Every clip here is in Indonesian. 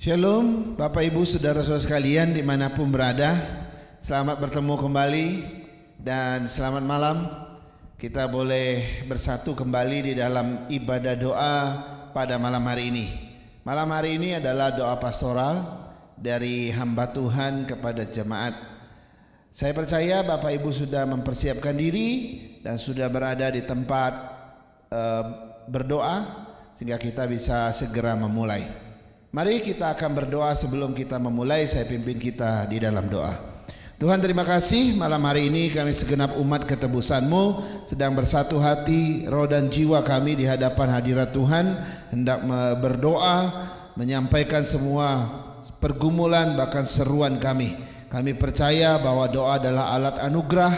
Shalom Bapak Ibu Saudara-saudara sekalian dimanapun berada. Selamat bertemu kembali dan selamat malam. Kita boleh bersatu kembali di dalam ibadah doa pada malam hari ini. Malam hari ini adalah doa pastoral dari hamba Tuhan kepada jemaat. Saya percaya Bapak Ibu sudah mempersiapkan diri dan sudah berada di tempat berdoa sehingga kita bisa segera memulai. Mari kita akan berdoa. Sebelum kita memulai, saya pimpin kita di dalam doa. Tuhan, terima kasih malam hari ini kami segenap umat ketebusan-Mu sedang bersatu hati, roh dan jiwa kami di hadapan hadirat Tuhan, hendak berdoa, menyampaikan semua pergumulan bahkan seruan kami. Kami percaya bahwa doa adalah alat anugerah.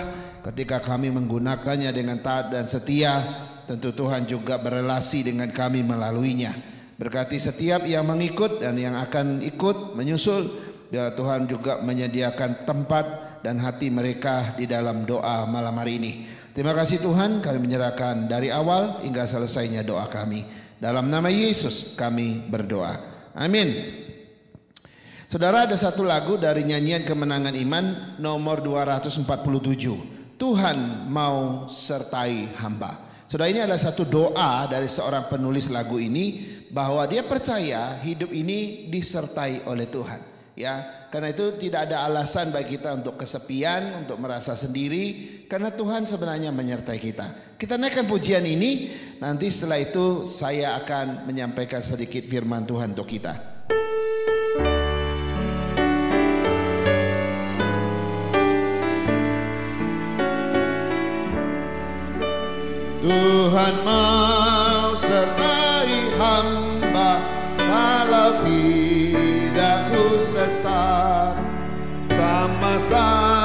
Ketika kami menggunakannya dengan taat dan setia, tentu Tuhan juga berelasi dengan kami melaluinya. Berkati setiap yang mengikut dan yang akan ikut menyusul. Biar Tuhan juga menyediakan tempat dan hati mereka di dalam doa malam hari ini. Terima kasih Tuhan, kami menyerahkan dari awal hingga selesainya doa kami. Dalam nama Yesus kami berdoa. Amin. Saudara, ada satu lagu dari nyanyian Kemenangan Iman nomor 247. Tuhan mau sertai hamba. Saudara, ini adalah satu doa dari seorang penulis lagu ini, bahwa dia percaya hidup ini disertai oleh Tuhan. Ya, karena itu tidak ada alasan bagi kita untuk kesepian, untuk merasa sendiri, karena Tuhan sebenarnya menyertai kita. Kita naikkan pujian ini, nanti setelah itu saya akan menyampaikan sedikit firman Tuhan untuk kita. Tuhan mau sertai hamba, kalau tidak ku sesat. Sama-sama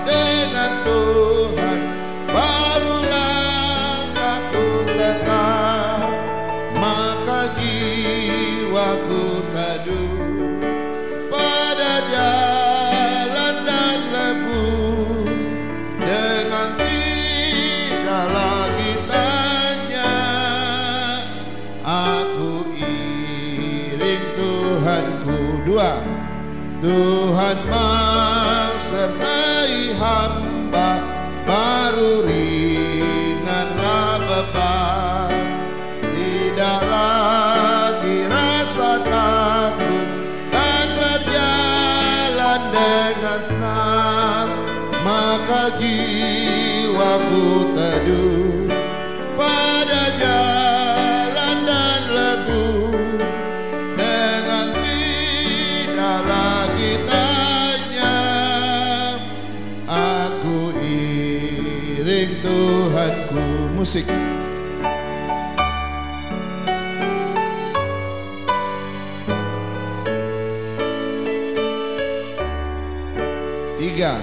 dengan Tuhan, barulah aku tetap. Maka jiwaku teduh pada jalan dan lembut, dengan tidak lagi tanya, aku iring Tuhanku. Dua, Tuhan mau sertai hamba, baru ringanlah beban. Tidak lagi rasa takut dan berjalan dengan senang. Maka jiwaku teduh pada jalan dan lembut, dengan tidak lagi tanya, aku iring Tuhanku. Musik. Tiga,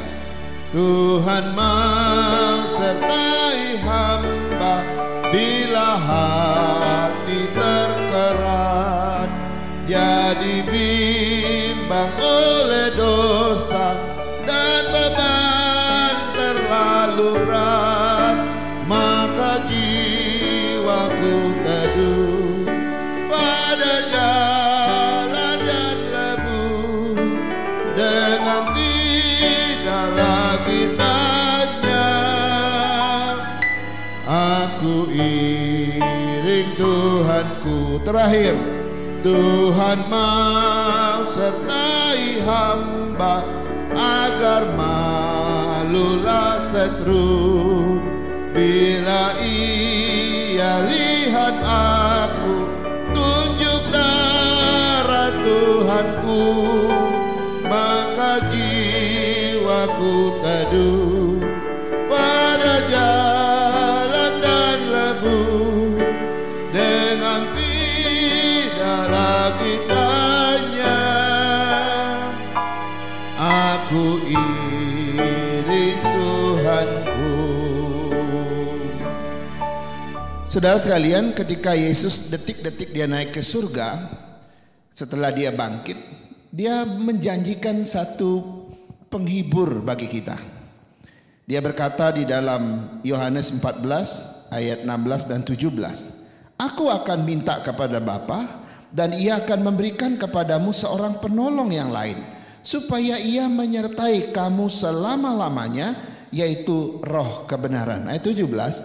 Tuhan mau sertai hamba, bila hati terkerat, jadi bimbang oleh dosa dan beban terlalu berat. Maka jiwaku teduh pada jalan dan lembut, dengan tidak lagi tanya, aku iring Tuhanku. Terakhir, Tuhan mau sertai hamba, agar malulah setru bila ia lihat aku tunjuk darah Tuhanku. Maka jiwaku teduh pada jalan dan lembut, dengan tidak lagi tanya, aku iring Tuhanku. Saudara sekalian, ketika Yesus detik-detik dia naik ke surga, setelah dia bangkit, dia menjanjikan satu penghibur bagi kita. Dia berkata di dalam Yohanes 14 ayat 16 dan 17, Aku akan minta kepada Bapa, dan ia akan memberikan kepadamu seorang penolong yang lain, supaya ia menyertai kamu selama-lamanya, yaitu Roh kebenaran. Ayat 17,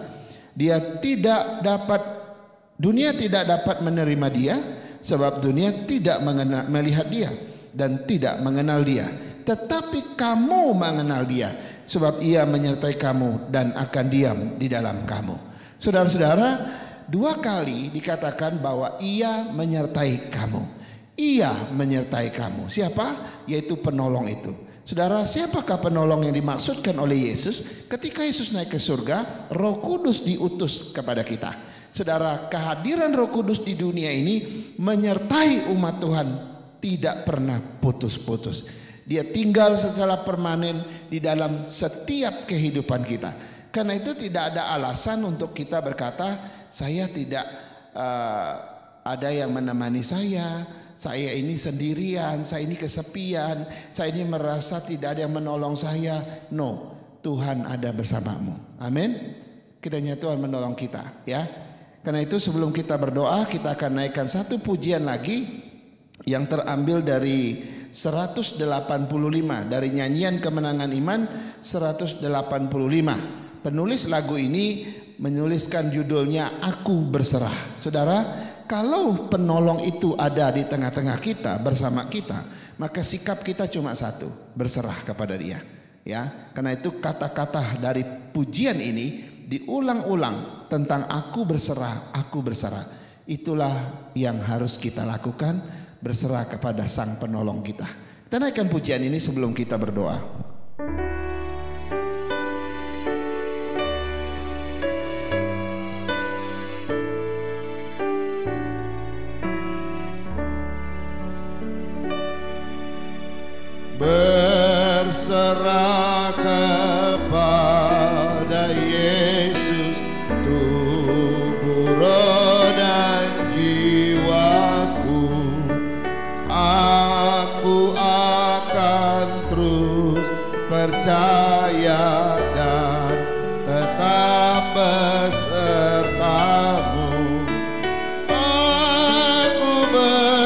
dunia tidak dapat menerima dia, sebab dunia tidak melihat dia dan tidak mengenal dia. Tetapi kamu mengenal dia, sebab ia menyertai kamu dan akan diam di dalam kamu. Saudara-saudara, 2 kali dikatakan bahwa ia menyertai kamu. Ia menyertai kamu. Siapa? Yaitu penolong itu. Saudara, siapakah penolong yang dimaksudkan oleh Yesus? Ketika Yesus naik ke surga, Roh Kudus diutus kepada kita. Saudara, kehadiran Roh Kudus di dunia ini menyertai umat Tuhan tidak pernah putus-putus. Dia tinggal secara permanen di dalam setiap kehidupan kita. Karena itu tidak ada alasan untuk kita berkata, saya tidak ada yang menemani saya ini sendirian, saya ini kesepian, saya ini merasa tidak ada yang menolong saya. No, Tuhan ada bersamamu. Amin. Kiranya Tuhan menolong kita, ya. Karena itu sebelum kita berdoa, kita akan naikkan satu pujian lagi yang terambil dari 185, dari nyanyian Kemenangan Iman 185. Penulis lagu ini menuliskan judulnya Aku Berserah. Saudara, kalau penolong itu ada di tengah-tengah kita, bersama kita, maka sikap kita cuma satu, berserah kepada dia. Ya, karena itu kata-kata dari pujian ini diulang-ulang tentang aku berserah, aku berserah. Itulah yang harus kita lakukan, berserah kepada Sang Penolong kita. Kita naikkan pujian ini sebelum kita berdoa. Berserah kepada Yesus, tubuh, roh dan jiwaku. Aku akan terus percaya dan tetap besertamu. Aku berserah,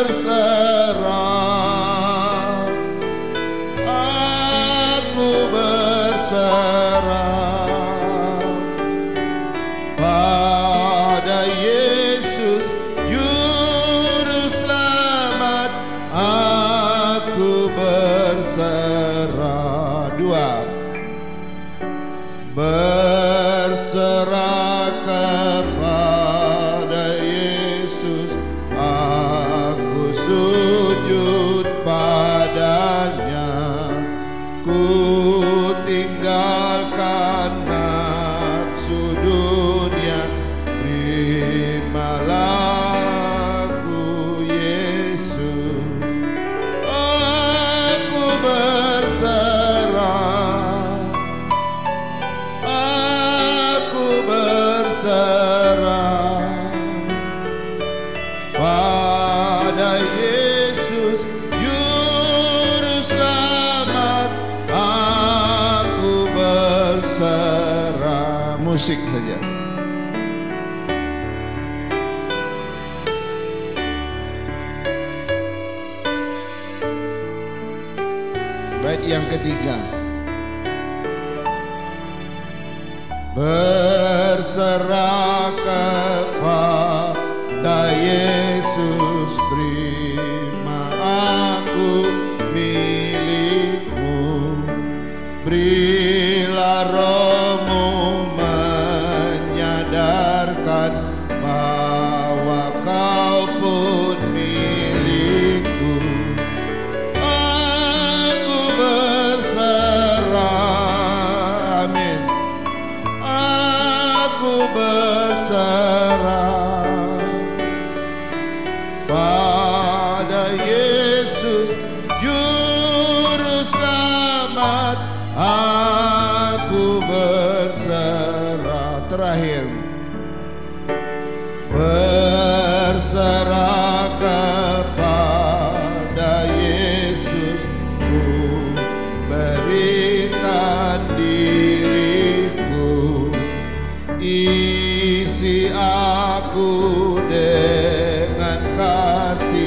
pada Yesus Juru Selamat. Aku berserah. 2. Berserah kepada Yesus, aku sujud padanya. Ku tinggalkan nafsu dunia, terimalah aku Yesus. Aku berserah, aku berserah pada Yesus Juru Selamat. Aku berserah. Musik saja. Bait yang ketiga. Berserah kepada Yesus, terima aku milikmu. Berilah Roh-Mu menyadarkan bahwa Kau pun milikku. Aku berserah, amin. Aku berserah pada Yesus Juru Selamat. Aku berserah. Terakhir, berserah kepada Yesus, ku berikan diriku. Isi aku dengan kasih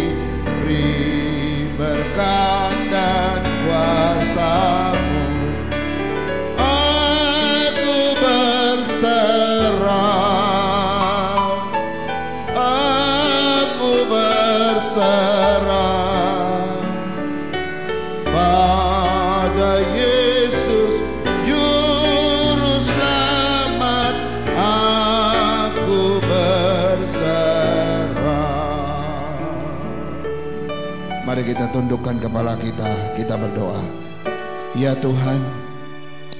Mari kita tundukkan kepala kita, kita berdoa. Ya Tuhan,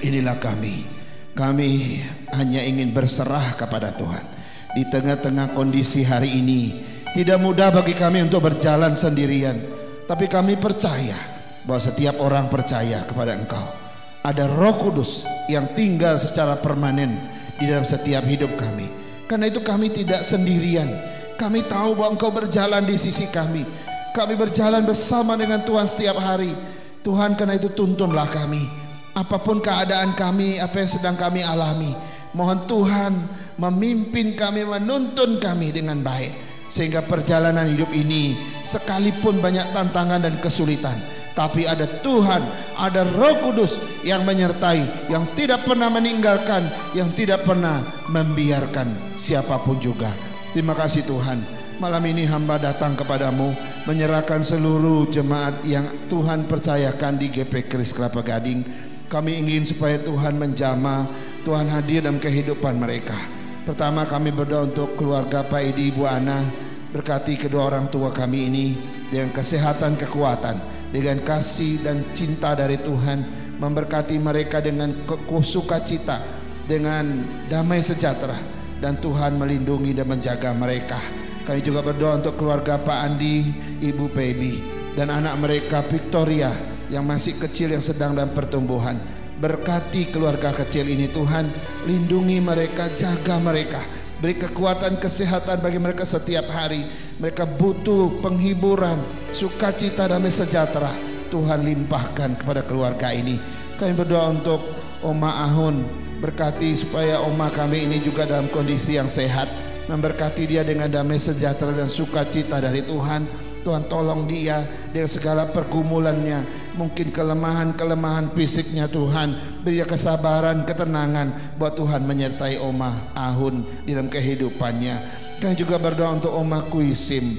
inilah kami. Kami hanya ingin berserah kepada Tuhan. Di tengah-tengah kondisi hari ini, tidak mudah bagi kami untuk berjalan sendirian. Tapi kami percaya bahwa setiap orang percaya kepada Engkau. Ada Roh Kudus yang tinggal secara permanen di dalam setiap hidup kami. Karena itu kami tidak sendirian. Kami tahu bahwa Engkau berjalan di sisi kami. Kami berjalan bersama dengan Tuhan setiap hari. Tuhan, karena itu tuntunlah kami. Apapun keadaan kami, apa yang sedang kami alami, mohon Tuhan memimpin kami, menuntun kami dengan baik, sehingga perjalanan hidup ini sekalipun banyak tantangan dan kesulitan, tapi ada Tuhan, ada Roh Kudus yang menyertai, yang tidak pernah meninggalkan, yang tidak pernah membiarkan siapapun juga. Terima kasih Tuhan. Malam ini hamba datang kepadamu, menyerahkan seluruh jemaat yang Tuhan percayakan di GP Kris Kelapa Gading. Kami ingin supaya Tuhan menjamah, Tuhan hadir dalam kehidupan mereka. Pertama, kami berdoa untuk keluarga Pak Edi, Ibu Ana. Berkati kedua orang tua kami ini dengan kesehatan, kekuatan, dengan kasih dan cinta dari Tuhan. Memberkati mereka dengan sukacita, dengan damai sejahtera, dan Tuhan melindungi dan menjaga mereka. Kami juga berdoa untuk keluarga Pak Andi, Ibu Baby, dan anak mereka Victoria yang masih kecil, yang sedang dalam pertumbuhan. Berkati keluarga kecil ini Tuhan, lindungi mereka, jaga mereka, beri kekuatan, kesehatan bagi mereka setiap hari. Mereka butuh penghiburan, sukacita, damai sejahtera. Tuhan limpahkan kepada keluarga ini. Kami berdoa untuk Oma Ahun, berkati supaya Oma kami ini juga dalam kondisi yang sehat. Memberkati dia dengan damai sejahtera dan sukacita dari Tuhan. Tuhan tolong dia dengan segala pergumulannya, mungkin kelemahan-kelemahan fisiknya. Tuhan beri dia kesabaran, ketenangan, buat Tuhan menyertai Oma Ahun di dalam kehidupannya. Kami juga berdoa untuk Oma Kuisim,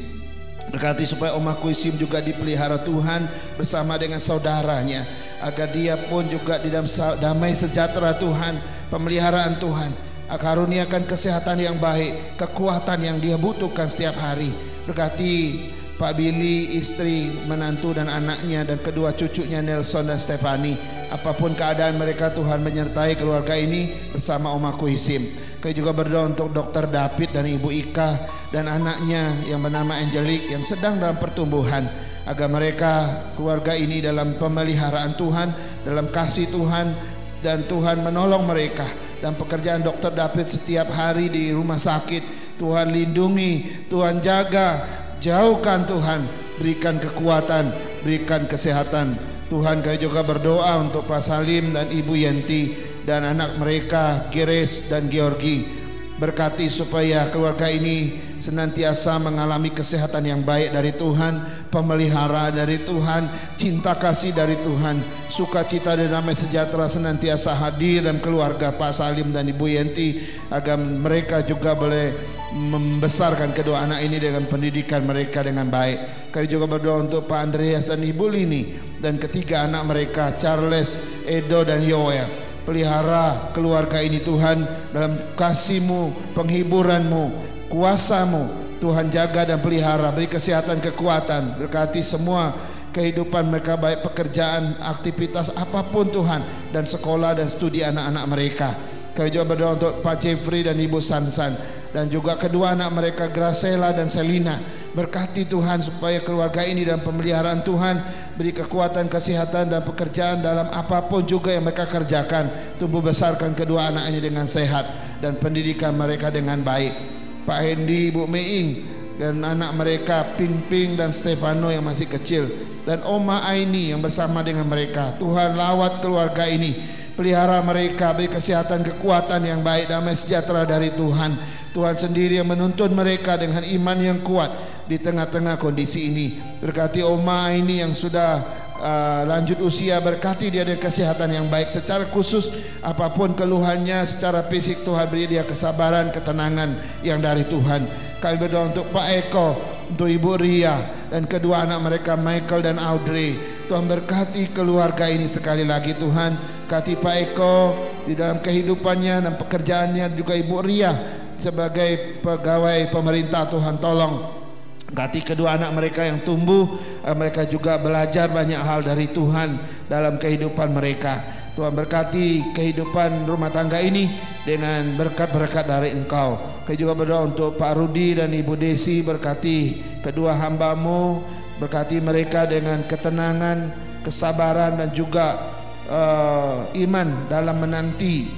berkati supaya Oma Kuisim juga dipelihara Tuhan bersama dengan saudaranya, agar dia pun juga di dalam damai sejahtera Tuhan, pemeliharaan Tuhan. Karuniakan kesehatan yang baik, kekuatan yang dia butuhkan setiap hari. Berkati Pak Billy, istri, menantu dan anaknya, dan kedua cucunya Nelson dan Stefani. Apapun keadaan mereka, Tuhan menyertai keluarga ini bersama Oma Kuisim. Kami juga berdoa untuk Dr. David dan Ibu Ika dan anaknya yang bernama Angelic yang sedang dalam pertumbuhan, agar mereka, keluarga ini, dalam pemeliharaan Tuhan, dalam kasih Tuhan, dan Tuhan menolong mereka dan pekerjaan Dr. David setiap hari di rumah sakit. Tuhan lindungi, Tuhan jaga, jauhkan Tuhan, berikan kekuatan, berikan kesehatan. Tuhan, kami juga berdoa untuk Pak Salim dan Ibu Yenti dan anak mereka Gires dan Georgi. Berkati supaya keluarga ini senantiasa mengalami kesehatan yang baik dari Tuhan, pemeliharaan dari Tuhan, cinta kasih dari Tuhan, sukacita dan damai sejahtera senantiasa hadir dalam keluarga Pak Salim dan Ibu Yenti, agar mereka juga boleh membesarkan kedua anak ini dengan pendidikan mereka dengan baik. Kami juga berdoa untuk Pak Andreas dan Ibu Lini dan ketiga anak mereka Charles, Edo dan Yoel. Pelihara keluarga ini Tuhan dalam kasih-Mu, penghiburan-Mu, kuasa-Mu. Tuhan jaga dan pelihara, beri kesehatan, kekuatan. Berkati semua kehidupan mereka, baik pekerjaan, aktivitas apapun Tuhan, dan sekolah dan studi anak-anak mereka. Kami juga berdoa untuk Pak Jeffrey dan Ibu Sansan, dan juga kedua anak mereka Gracela dan Selina. Berkati Tuhan supaya keluarga ini dalam pemeliharaan Tuhan, beri kekuatan, kesehatan dan pekerjaan dalam apapun juga yang mereka kerjakan. Tumbuh besarkan kedua anak ini dengan sehat dan pendidikan mereka dengan baik. Pak Hendy, Ibu Meing dan anak mereka Ping Ping dan Stefano yang masih kecil, dan Oma Aini yang bersama dengan mereka. Tuhan lawat keluarga ini, pelihara mereka, beri kesehatan, kekuatan yang baik, damai sejahtera dari Tuhan. Tuhan sendiri yang menuntun mereka dengan iman yang kuat di tengah-tengah kondisi ini. Berkati Oma ini yang sudah lanjut usia, berkati dia dengan kesehatan yang baik secara khusus. Apapun keluhannya secara fisik, Tuhan beri dia kesabaran, ketenangan yang dari Tuhan. Kami berdoa untuk Pak Eko, untuk Ibu Ria dan kedua anak mereka Michael dan Audrey. Tuhan berkati keluarga ini sekali lagi Tuhan. Berkati Pak Eko di dalam kehidupannya dan pekerjaannya, juga Ibu Ria sebagai pegawai pemerintah. Tuhan tolong Berkati kedua anak mereka yang tumbuh, mereka juga belajar banyak hal dari Tuhan dalam kehidupan mereka. Tuhan berkati kehidupan rumah tangga ini dengan berkat-berkat dari Engkau. Kami juga berdoa untuk Pak Rudi dan Ibu Desi, berkati kedua hamba-Mu, berkati mereka dengan ketenangan, kesabaran dan juga iman dalam menanti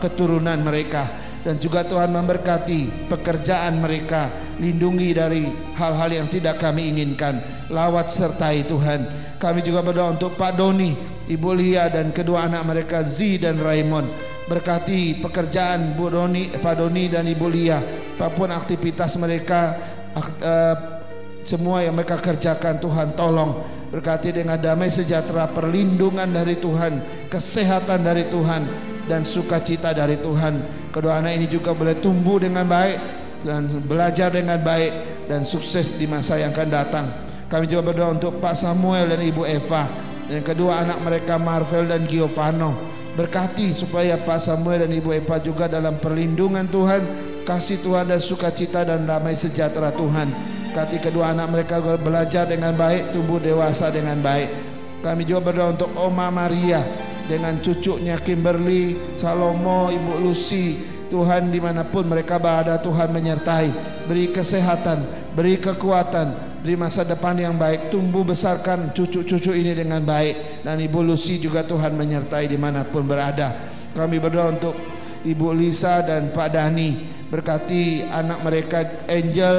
keturunan mereka. Dan juga Tuhan memberkati pekerjaan mereka, lindungi dari hal-hal yang tidak kami inginkan, lawat sertai Tuhan. Kami juga berdoa untuk Pak Doni, Ibu Lia dan kedua anak mereka Z dan Raymond. Berkati pekerjaan Pak Doni dan Ibu Lia, apapun aktivitas mereka, semua yang mereka kerjakan Tuhan tolong. Berkati dengan damai sejahtera, perlindungan dari Tuhan, kesehatan dari Tuhan, dan sukacita dari Tuhan. Kedua anak ini juga boleh tumbuh dengan baik dan belajar dengan baik dan sukses di masa yang akan datang. Kami juga berdoa untuk Pak Samuel dan Ibu Eva dan kedua anak mereka Marvel dan Giovanno. Berkati supaya Pak Samuel dan Ibu Eva juga dalam perlindungan Tuhan, kasih Tuhan dan sukacita dan damai sejahtera Tuhan. Berkati kedua anak mereka belajar dengan baik, tumbuh dewasa dengan baik. Kami juga berdoa untuk Oma Maria dengan cucunya Kimberly, Salomo, Ibu Lucy. Tuhan dimanapun mereka berada, Tuhan menyertai, beri kesehatan, beri kekuatan, beri masa depan yang baik. Tumbuh besarkan cucu-cucu ini dengan baik. Dan Ibu Lucy juga Tuhan menyertai dimanapun berada. Kami berdoa untuk Ibu Lisa dan Pak Dani, berkati anak mereka Angel,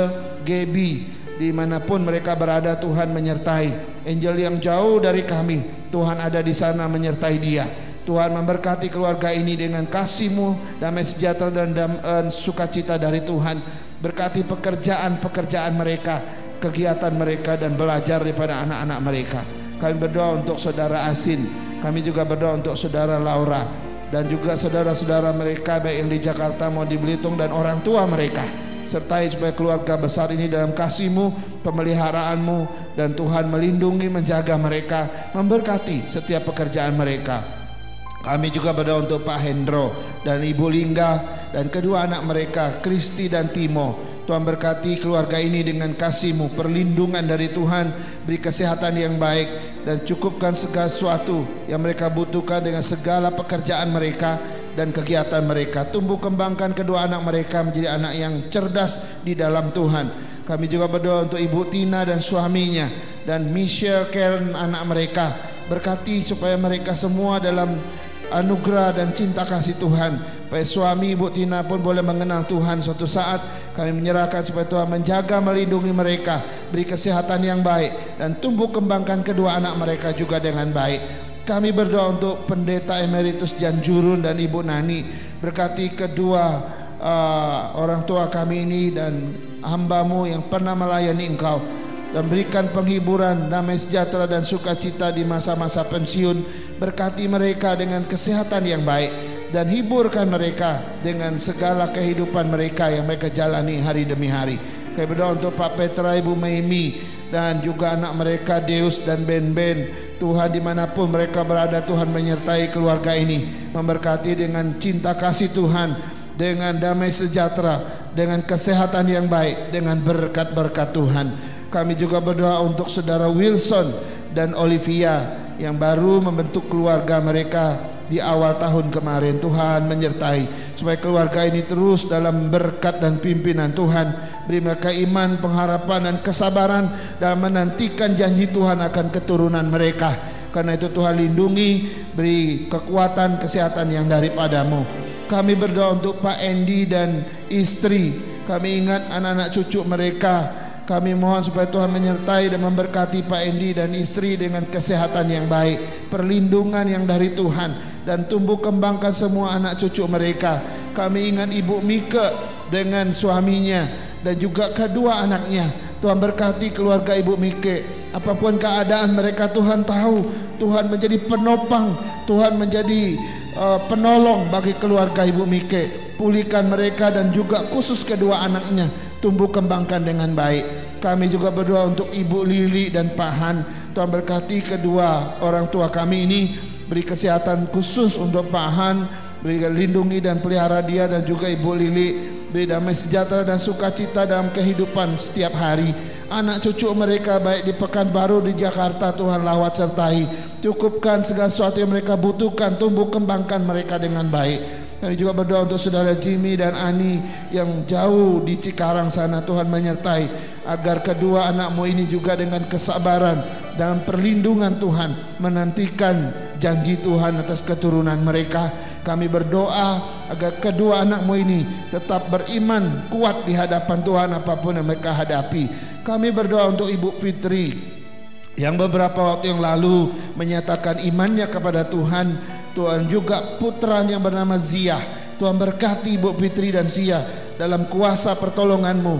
Gaby, dimanapun mereka berada Tuhan menyertai. Angel yang jauh dari kami, Tuhan ada di sana menyertai dia. Tuhan memberkati keluarga ini dengan kasih-Mu, damai sejahtera dan sukacita dari Tuhan. Berkati pekerjaan mereka, kegiatan mereka dan belajar daripada anak-anak mereka. Kami berdoa untuk saudara Asin, kami juga berdoa untuk saudara Laura dan juga saudara-saudara mereka baik yang di Jakarta maupun di Belitung dan orang tua mereka. Sertai supaya keluarga besar ini dalam kasih-Mu, pemeliharaanmu, dan Tuhan melindungi, menjaga mereka, memberkati setiap pekerjaan mereka. Kami juga berdoa untuk Pak Hendro dan Ibu Lingga dan kedua anak mereka Kristi dan Timo. Tuhan berkati keluarga ini dengan kasih-Mu, perlindungan dari Tuhan, beri kesehatan yang baik dan cukupkan segala sesuatu yang mereka butuhkan dengan segala pekerjaan mereka dan kegiatan mereka. Tumbuh kembangkan kedua anak mereka menjadi anak yang cerdas di dalam Tuhan. Kami juga berdoa untuk Ibu Tina dan suaminya dan Michelle, Karen, anak mereka. Berkati supaya mereka semua dalam anugerah dan cinta kasih Tuhan. Supaya suami Ibu Tina pun boleh mengenal Tuhan suatu saat. Kami menyerahkan supaya Tuhan menjaga, melindungi mereka, beri kesehatan yang baik dan tumbuh kembangkan kedua anak mereka juga dengan baik. Kami berdoa untuk Pendeta Emeritus Jan Jurun dan Ibu Nani. Berkati kedua orang tua kami ini dan hamba-Mu yang pernah melayani Engkau, dan berikan penghiburan, damai sejahtera dan sukacita di masa-masa pensiun. Berkati mereka dengan kesehatan yang baik dan hiburkan mereka dengan segala kehidupan mereka yang mereka jalani hari demi hari. Kami berdoa untuk Pak Petra, Ibu Maimi dan juga anak mereka Deus dan Ben. Tuhan dimanapun mereka berada, Tuhan menyertai keluarga ini, memberkati dengan cinta kasih Tuhan, dengan damai sejahtera, dengan kesehatan yang baik, dengan berkat-berkat Tuhan. Kami juga berdoa untuk saudara Wilson dan Olivia yang baru membentuk keluarga mereka di awal tahun kemarin. Tuhan menyertai supaya keluarga ini terus dalam berkat dan pimpinan Tuhan. Beri mereka iman, pengharapan dan kesabaran dalam menantikan janji Tuhan akan keturunan mereka. Karena itu Tuhan lindungi, beri kekuatan, kesehatan yang daripada-Mu. Kami berdoa untuk Pak Andy dan istri. Kami ingat anak-anak cucu mereka. Kami mohon supaya Tuhan menyertai dan memberkati Pak Andy dan istri dengan kesehatan yang baik, perlindungan yang dari Tuhan, dan tumbuh kembangkan semua anak cucu mereka. Kami ingat Ibu Mika dengan suaminya dan juga kedua anaknya. Tuhan berkati keluarga Ibu Mika. Apapun keadaan mereka, Tuhan tahu. Tuhan menjadi penopang, Tuhan menjadi penolong bagi keluarga Ibu Mika. Pulihkan mereka dan juga khusus kedua anaknya, tumbuh kembangkan dengan baik. Kami juga berdoa untuk Ibu Lili dan Pak Han. Tuhan berkati kedua orang tua kami ini, beri kesehatan khusus untuk Pak Han, beri lindungi dan pelihara dia dan juga Ibu Lili, beri damai sejahtera dan sukacita dalam kehidupan setiap hari. anak cucu mereka baik di Pekanbaru, di Jakarta. Tuhan lawat sertai, cukupkan segala sesuatu yang mereka butuhkan, tumbuh kembangkan mereka dengan baik. Kami juga berdoa untuk saudara Jimmy dan Ani yang jauh di Cikarang sana. Tuhan menyertai agar kedua anakmu ini juga dengan kesabaran dalam perlindungan Tuhan menantikan janji Tuhan atas keturunan mereka. Kami berdoa agar kedua anakmu ini tetap beriman kuat di hadapan Tuhan apapun yang mereka hadapi. Kami berdoa untuk Ibu Fitri yang beberapa waktu yang lalu menyatakan imannya kepada Tuhan. Tuhan juga putra yang bernama Zia. Tuhan berkati Ibu Fitri dan Zia dalam kuasa pertolongan-Mu.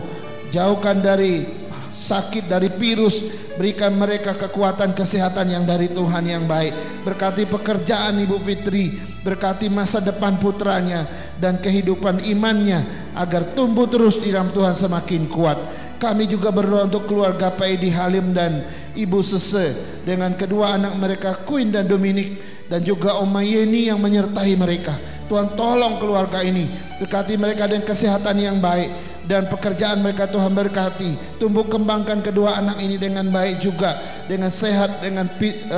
Jauhkan dari sakit, dari virus. Berikan mereka kekuatan kesehatan yang dari Tuhan yang baik. Berkati pekerjaan Ibu Fitri, berkati masa depan putranya dan kehidupan imannya agar tumbuh terus di dalam Tuhan semakin kuat. Kami juga berdoa untuk keluarga Pak Edi Halim dan Ibu Sese dengan kedua anak mereka Queen dan Dominic, dan juga Oma Yeni yang menyertai mereka. Tuhan tolong keluarga ini, berkati mereka dengan kesehatan yang baik dan pekerjaan mereka. Tuhan berkati, tumbuh kembangkan kedua anak ini dengan baik juga, dengan sehat, dengan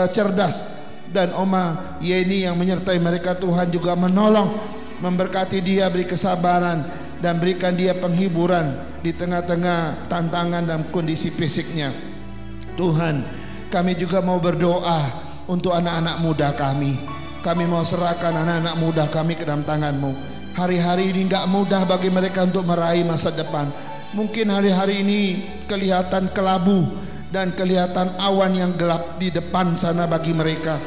cerdas. Dan Oma Yeni yang menyertai mereka, Tuhan juga menolong, memberkati dia, beri kesabaran dan berikan dia penghiburan di tengah-tengah tantangan dan kondisi fisiknya. Tuhan, kami juga mau berdoa untuk anak-anak muda kami. Kami mau serahkan anak-anak muda kami ke dalam tangan-Mu. Hari-hari ini gak mudah bagi mereka untuk meraih masa depan. Mungkin hari-hari ini kelihatan kelabu dan kelihatan awan yang gelap di depan sana bagi mereka,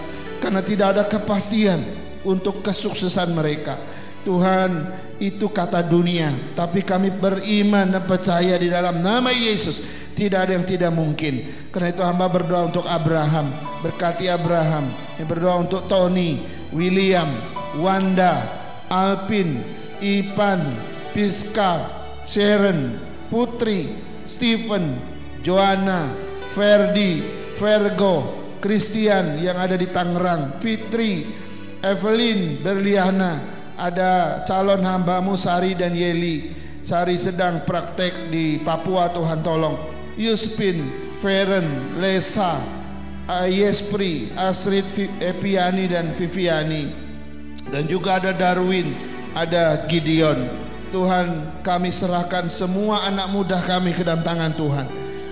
karena tidak ada kepastian untuk kesuksesan mereka. Tuhan, itu kata dunia, tapi kami beriman dan percaya di dalam nama Yesus tidak ada yang tidak mungkin. Karena itu hamba berdoa untuk Abraham, berkati Abraham. Yang berdoa untuk Tony, William, Wanda, Alpin, Ipan, Piska, Sharon, Putri, Stephen, Joanna, Ferdi, Vergo, Christian yang ada di Tangerang, Fitri, Evelyn, Berliana. Ada calon hamba-Mu Sari dan Yeli. Sari sedang praktek di Papua, Tuhan tolong. Yuspin, Feren, Lesa, Yespri, Asrid, Epiani dan Viviani. Dan juga ada Darwin, ada Gideon. Tuhan, kami serahkan semua anak muda kami ke dalam tangan Tuhan.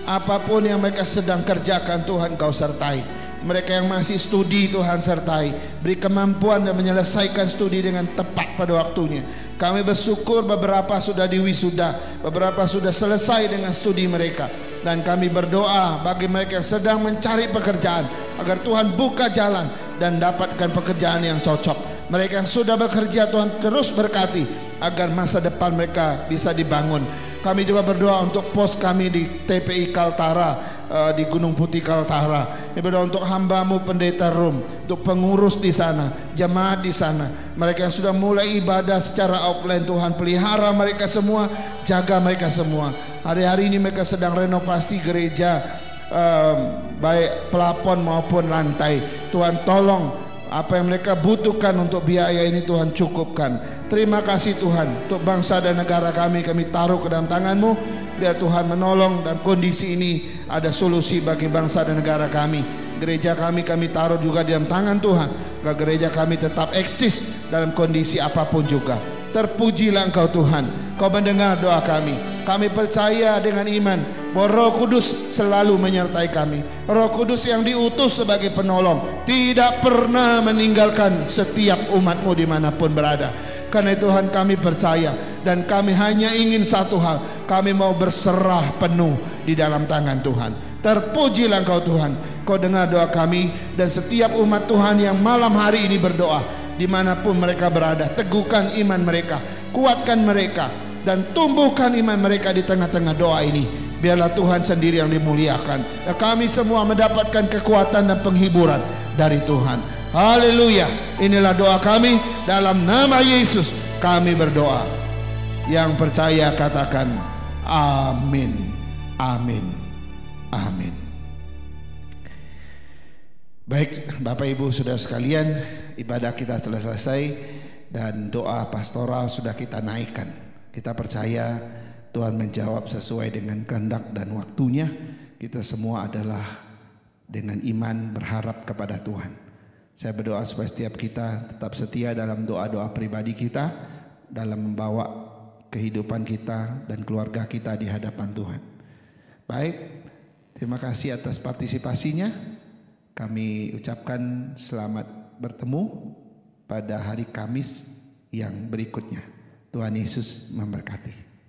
Apapun yang mereka sedang kerjakan, Tuhan Kau sertai. Mereka yang masih studi, Tuhan sertai. Beri kemampuan dan menyelesaikan studi dengan tepat pada waktunya. Kami bersyukur beberapa sudah diwisuda, beberapa sudah selesai dengan studi mereka. Dan kami berdoa bagi mereka yang sedang mencari pekerjaan, agar Tuhan buka jalan dan dapatkan pekerjaan yang cocok. Mereka yang sudah bekerja, Tuhan terus berkati agar masa depan mereka bisa dibangun. Kami juga berdoa untuk pos kami di TPI Kaltara, di Gunung Putih Kaltara. Kami berdoa untuk hamba-Mu Pendeta Rum, untuk pengurus di sana, jemaat di sana, mereka yang sudah mulai ibadah secara offline. Tuhan pelihara mereka semua, jaga mereka semua. Hari-hari ini mereka sedang renovasi gereja, baik pelapon maupun lantai. Tuhan tolong apa yang mereka butuhkan untuk biaya ini, Tuhan cukupkan. Terima kasih Tuhan untuk bangsa dan negara kami taruh ke dalam tangan-Mu. Biar Tuhan menolong dalam kondisi ini, ada solusi bagi bangsa dan negara kami. Gereja kami taruh juga di dalam tangan Tuhan, agar gereja kami tetap eksis dalam kondisi apapun juga. Terpujilah Engkau Tuhan, Kau mendengar doa kami. Kami percaya dengan iman bahwa Roh Kudus selalu menyertai kami. Roh Kudus yang diutus sebagai penolong tidak pernah meninggalkan setiap umat-Mu dimanapun berada. Karena Tuhan kami percaya, dan kami hanya ingin satu hal, kami mau berserah penuh di dalam tangan Tuhan. Terpujilah Engkau Tuhan, Kau dengar doa kami dan setiap umat Tuhan yang malam hari ini berdoa, dimanapun mereka berada. Teguhkan iman mereka, kuatkan mereka, dan tumbuhkan iman mereka di tengah-tengah doa ini. Biarlah Tuhan sendiri yang dimuliakan, dan kami semua mendapatkan kekuatan dan penghiburan dari Tuhan. Haleluya. Inilah doa kami, dalam nama Yesus kami berdoa. Yang percaya katakan amin, amin, amin. Baik Bapak Ibu Saudara sekalian, ibadah kita telah selesai dan doa pastoral sudah kita naikkan. Kita percaya Tuhan menjawab sesuai dengan kehendak dan waktunya. Kita semua adalah dengan iman berharap kepada Tuhan. Saya berdoa supaya setiap kita tetap setia dalam doa-doa pribadi kita, dalam membawa kehidupan kita dan keluarga kita di hadapan Tuhan. Baik, terima kasih atas partisipasinya. Kami ucapkan selamat bertemu pada hari Kamis yang berikutnya. Tuhan Yesus memberkati.